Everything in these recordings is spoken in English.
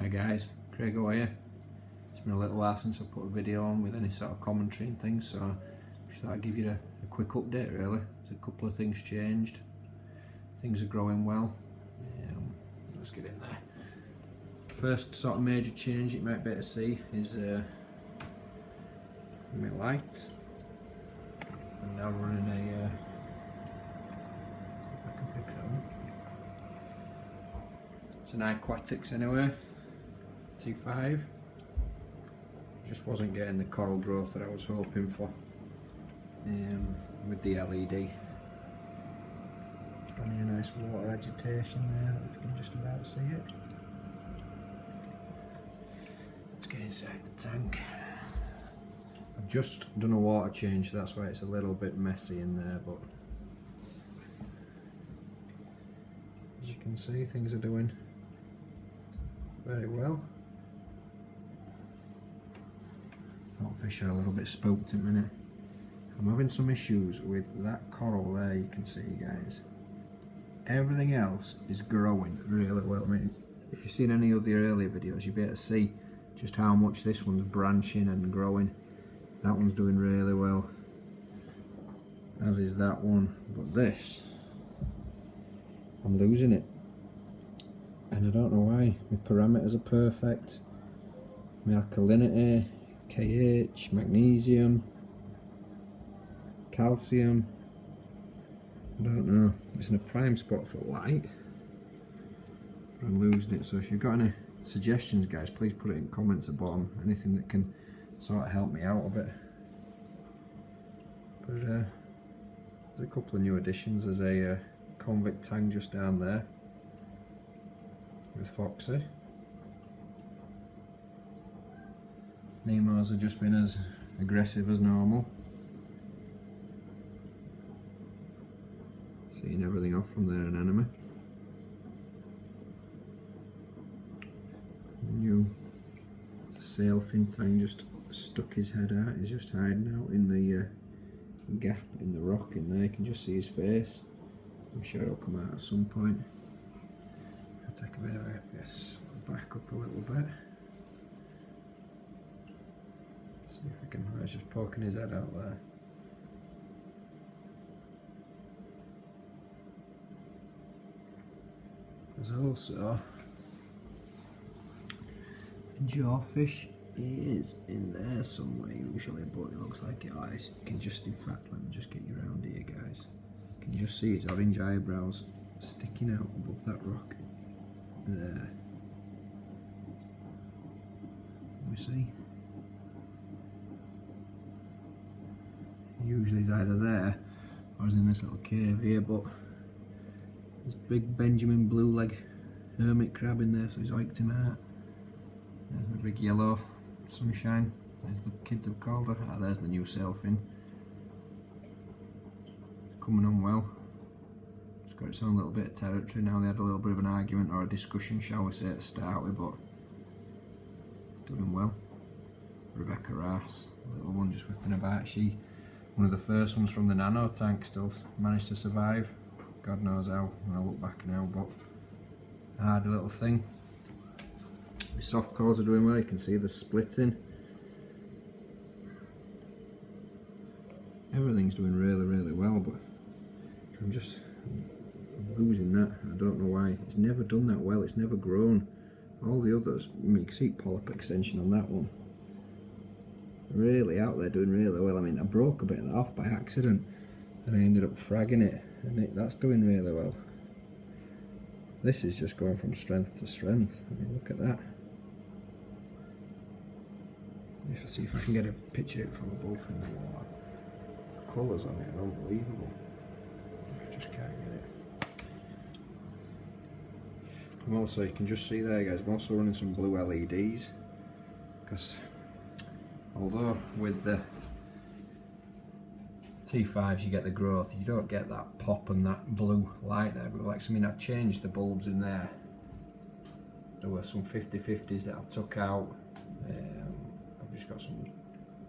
Hi guys, Craig here. It's been a little while since I put a video on with any sort of commentary and things, so I just thought I'd give you a quick update really. There's a couple of things changed. Things are growing well. Let's get in there. First sort of major change you might be able to see is my light. I'm now running a see if I can pick it up. It's an Aquatics anyway, T5. Just wasn't getting the coral growth that I was hoping for with the LED. Only a nice water agitation there, if you can just about see it. Let's get inside the tank. I've just done a water change, that's why it's a little bit messy in there, but as you can see, things are doing very well. That fish are a little bit spooked in a minute. I'm having some issues with that coral there, you can see guys. Everything else is growing really well. I mean, if you've seen any of the earlier videos, you'll be able to see just how much this one's branching and growing. That one's doing really well, as is that one. But this, I'm losing it. And I don't know why. My parameters are perfect. My alkalinity, KH, magnesium, calcium. I don't know. It's in a prime spot for light, but I'm losing it. So if you've got any suggestions, guys, please put it in comments at the bottom. Anything that can sort of help me out a bit. But there's a couple of new additions. There's a convict tang just down there with Foxy. Nemo's have just been as aggressive as normal. Seeing everything off from their anemone. New sailfin tang just stuck his head out. He's just hiding out in the gap in the rock in there. You can just see his face. I'm sure it'll come out at some point. I'll take a bit of it, yes, back up a little bit. See if I can, he's just poking his head out there. There's also a jawfish. He is in there somewhere usually, but it looks like it is. You can just, in fact, let me just get you around here guys. You can just see his orange eyebrows sticking out above that rock there. Let me see. Usually he's either there or he's in this little cave here, but there's big Benjamin blue leg hermit crab in there, so he's hiked him out. There's the big yellow sunshine, as the kids have called her. Ah, there's the new sailfin. It's coming on well. It's got its own little bit of territory now. They had a little bit of an argument or a discussion, shall we say, to start with, but it's doing well. Rebecca Rass, little one just whipping about. She, one of the first ones from the nano tank, still managed to survive. God knows how when I look back now, but a hard little thing. The soft corals are doing well, you can see the splitting. Everything's doing really, really well, but I'm losing that. I don't know why. It's never done that well, it's never grown. All the others, I mean, you can see polyp extension on that one. Really out there doing really well. I mean, I broke a bit of that off by accident and I ended up fragging it, and that's doing really well. This is just going from strength to strength. I mean, look at that. If I see if I can get a picture from above in the water. The colours on it are unbelievable. I just can't get it. I'm also, you can just see there guys, I'm also running some blue LEDs, because although with the T5s you get the growth, you don't get that pop and that blue light there. But like, I mean, I've changed the bulbs in there. There were some 50/50s that I've took out. I've just got some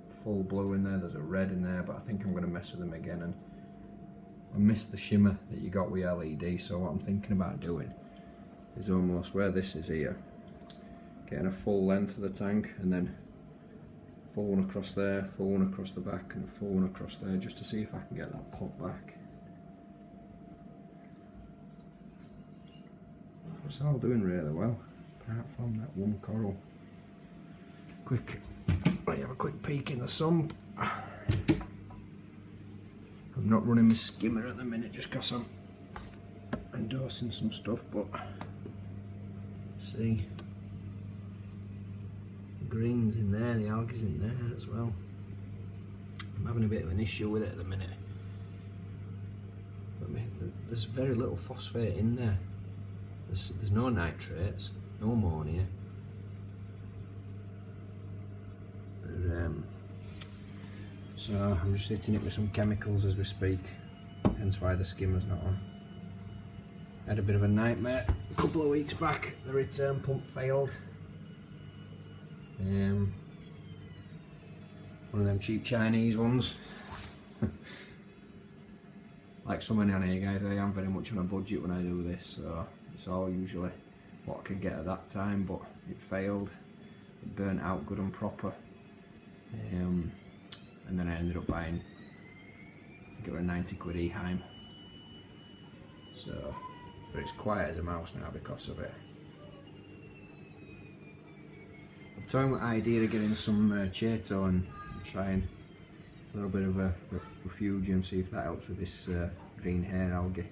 full blue in there. There's a red in there, but I think I'm going to mess with them again. And I missed the shimmer that you got with LED. So what I'm thinking about doing is almost where this is here, getting a full length of the tank, and then full one across there, full one across the back, and full one across there, just to see if I can get that pop back. It's all doing really well, apart from that one coral. Let me have a quick peek in the sump. I'm not running my skimmer at the minute just because I'm endorsing some stuff, but see, the green's in there, the algae's in there as well. I'm having a bit of an issue with it at the minute. But there's very little phosphate in there. There's no nitrates, no ammonia. So I'm just hitting it with some chemicals as we speak, hence why the skimmer's not on. Had a bit of a nightmare a couple of weeks back. The return pump failed. One of them cheap Chinese ones. Like so many on here, guys, I am very much on a budget when I do this, so it's all usually what I could get at that time, but it failed. It burnt out good and proper. And then I ended up buying, I think it was a 90 quid Eheim. So, but it's quiet as a mouse now because of it. I'm toying with the idea of getting some Chaeto and trying a little bit of a refugium, see if that helps with this green hair algae.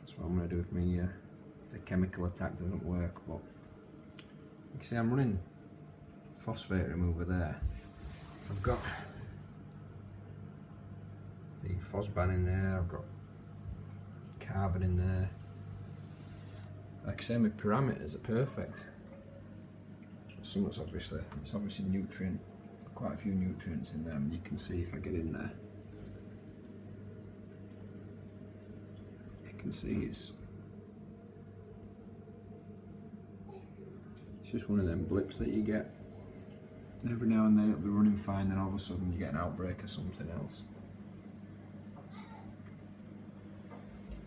That's what I'm going to do if the chemical attack doesn't work. But you can see I'm running phosphate remover there. I've got the phosban in there, I've got carbon in there. Like I say, my parameters are perfect. Some it's obviously nutrient, quite a few nutrients in there, and you can see if I get in there. You can see it's just one of them blips that you get. Every now and then it'll be running fine, then all of a sudden you get an outbreak or something else.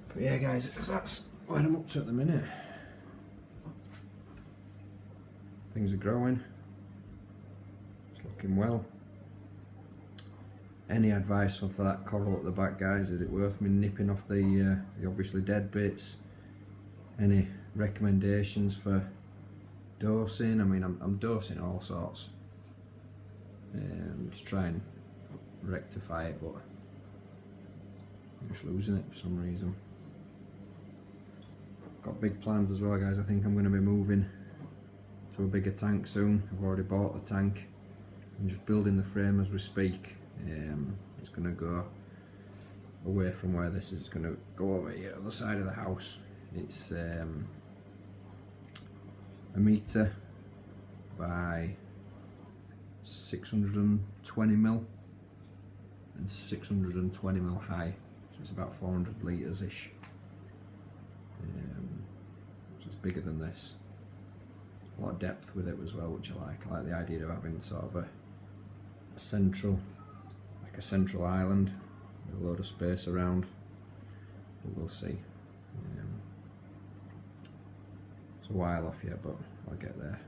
But yeah, guys, that's what I'm up to at the minute. Things are growing. It's looking well. Any advice for that coral at the back, guys? Is it worth me nipping off the obviously dead bits? Any recommendations for dosing? I mean, I'm dosing all sorts. To try and rectify it, but I'm just losing it for some reason. Got big plans as well, guys. I think I'm going to be moving to a bigger tank soon. I've already bought the tank. I'm just building the frame as we speak. It's going to go away from where this is. It's going to go over here on the side of the house. It's a metre by 620 mil and 620 mil high, so it's about 400 litres ish. So it's bigger than this. A lot of depth with it as well, which I like. I like the idea of having sort of a central island with a load of space around, but we'll see. It's a while off yet, but I'll get there.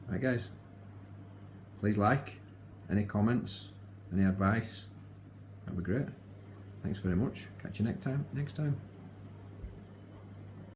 Right, guys, please like, any comments, any advice, that'd be great. Thanks very much. Catch you next time.